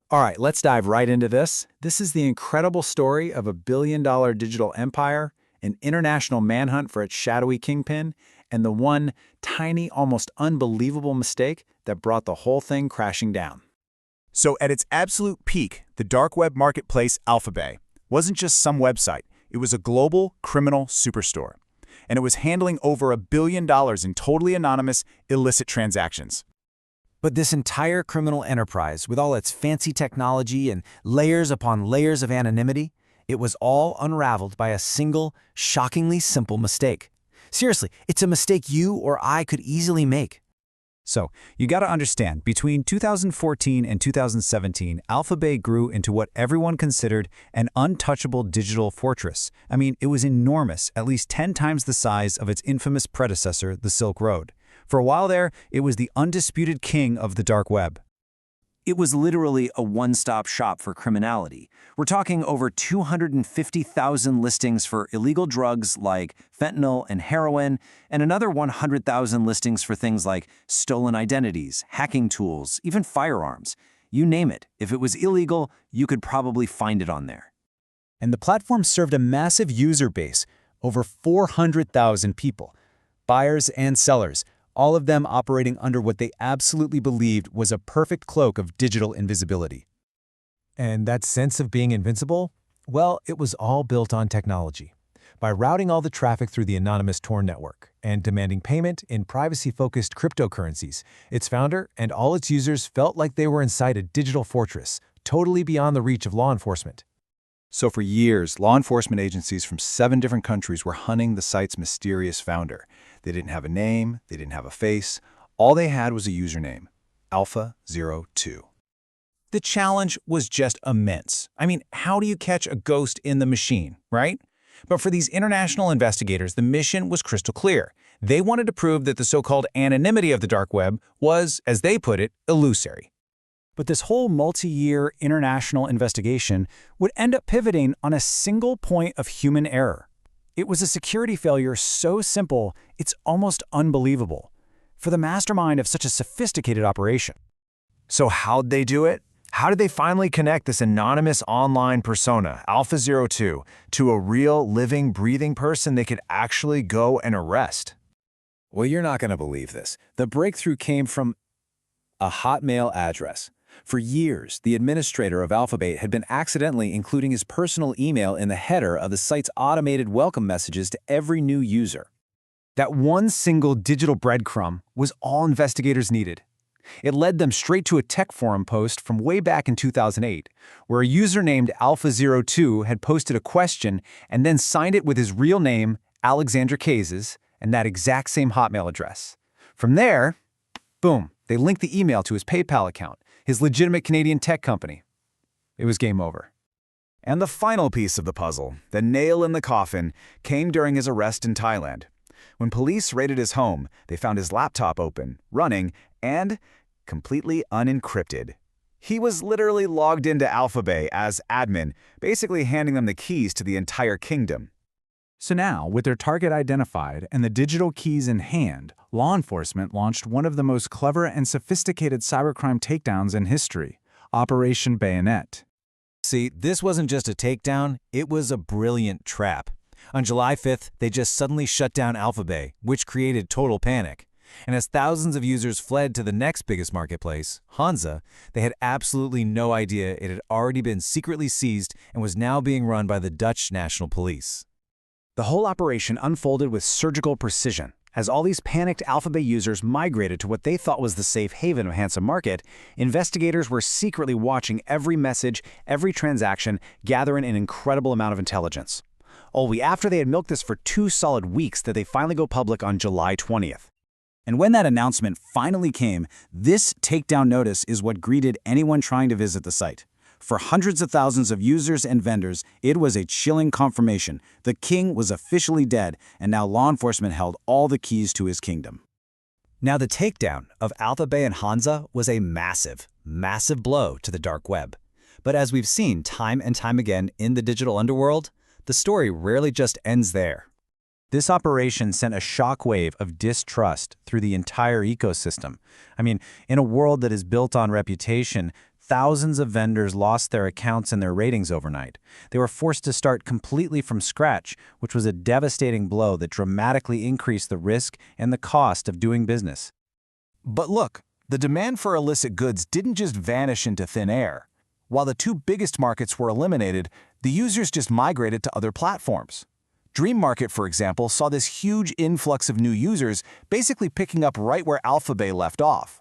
All right, let's dive right into this. This is the incredible story of a billion-dollar digital empire, an international manhunt for its shadowy kingpin, and the one tiny, almost unbelievable mistake that brought the whole thing crashing down. So at its absolute peak, the dark web marketplace AlphaBay wasn't just some website. It was a global criminal superstore. And it was handling over $1 billion in totally anonymous, illicit transactions. But this entire criminal enterprise, with all its fancy technology and layers upon layers of anonymity, it was all unraveled by a single, shockingly simple mistake. Seriously, it's a mistake you or I could easily make. So, you gotta understand, between 2014 and 2017, AlphaBay grew into what everyone considered an untouchable digital fortress. I mean, it was enormous, at least 10 times the size of its infamous predecessor, the Silk Road. For a while there, it was the undisputed king of the dark web. It was literally a one-stop shop for criminality. We're talking over 250,000 listings for illegal drugs like fentanyl and heroin, and another 100,000 listings for things like stolen identities, hacking tools, even firearms. You name it. If it was illegal, you could probably find it on there. And the platform served a massive user base, over 400,000 people, buyers and sellers, all of them operating under what they absolutely believed was a perfect cloak of digital invisibility. And that sense of being invincible? Well, it was all built on technology. By routing all the traffic through the anonymous Tor network and demanding payment in privacy-focused cryptocurrencies, its founder and all its users felt like they were inside a digital fortress, totally beyond the reach of law enforcement. So for years, law enforcement agencies from 7 different countries were hunting the site's mysterious founder. They didn't have a name, they didn't have a face. All they had was a username, Alpha02. The challenge was just immense. I mean, how do you catch a ghost in the machine, right? But for these international investigators, the mission was crystal clear. They wanted to prove that the so-called anonymity of the dark web was, as they put it, illusory. But this whole multi-year international investigation would end up pivoting on a single point of human error. It was a security failure so simple, it's almost unbelievable, for the mastermind of such a sophisticated operation. So how'd they do it? How did they finally connect this anonymous online persona, Alpha02, to a real, living, breathing person they could actually go and arrest? Well, you're not going to believe this. The breakthrough came from a Hotmail address. For years, the administrator of AlphaBay had been accidentally including his personal email in the header of the site's automated welcome messages to every new user. That one single digital breadcrumb was all investigators needed. It led them straight to a tech forum post from way back in 2008, where a user named Alpha02 had posted a question and then signed it with his real name, Alexandra Cases, and that exact same Hotmail address. From there, boom, they linked the email to his PayPal account, his legitimate Canadian tech company. It was game over. And the final piece of the puzzle, the nail in the coffin, came during his arrest in Thailand. When police raided his home, they found his laptop open, running, and completely unencrypted. He was literally logged into AlphaBay as admin, basically handing them the keys to the entire kingdom. So now, with their target identified and the digital keys in hand, law enforcement launched one of the most clever and sophisticated cybercrime takedowns in history, Operation Bayonet. See, this wasn't just a takedown, it was a brilliant trap. On July 5th, they just suddenly shut down AlphaBay, which created total panic. And as thousands of users fled to the next biggest marketplace, Hansa, they had absolutely no idea it had already been secretly seized and was now being run by the Dutch National Police. The whole operation unfolded with surgical precision. As all these panicked AlphaBay users migrated to what they thought was the safe haven of Hansa Market, investigators were secretly watching every message, every transaction, gathering an incredible amount of intelligence. Only after they had milked this for 2 solid weeks did they finally go public on July 20th. And when that announcement finally came, this takedown notice is what greeted anyone trying to visit the site. For hundreds of thousands of users and vendors, it was a chilling confirmation. The king was officially dead, and now law enforcement held all the keys to his kingdom. Now, the takedown of AlphaBay and Hansa was a massive, massive blow to the dark web. But as we've seen time and time again in the digital underworld, the story rarely just ends there. This operation sent a shockwave of distrust through the entire ecosystem. I mean, in a world that is built on reputation, Thousands of vendors lost their accounts and their ratings overnight. They were forced to start completely from scratch, which was a devastating blow that dramatically increased the risk and the cost of doing business. But look, the demand for illicit goods didn't just vanish into thin air. While the two biggest markets were eliminated, the users just migrated to other platforms. Dream Market, for example, saw this huge influx of new users, basically picking up right where AlphaBay left off.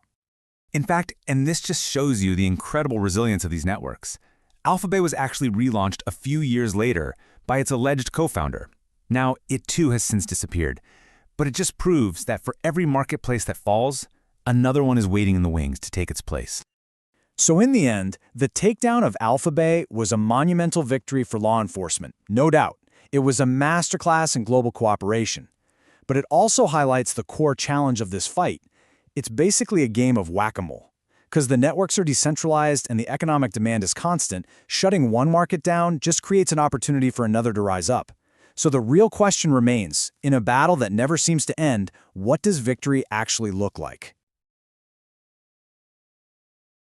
In fact, and this just shows you the incredible resilience of these networks, AlphaBay was actually relaunched a few years later by its alleged co-founder. Now, it too has since disappeared, but it just proves that for every marketplace that falls, another one is waiting in the wings to take its place. So in the end, the takedown of AlphaBay was a monumental victory for law enforcement, no doubt. It was a masterclass in global cooperation. But it also highlights the core challenge of this fight. It's basically a game of whack-a-mole. Because the networks are decentralized and the economic demand is constant, shutting one market down just creates an opportunity for another to rise up. So the real question remains, in a battle that never seems to end, what does victory actually look like?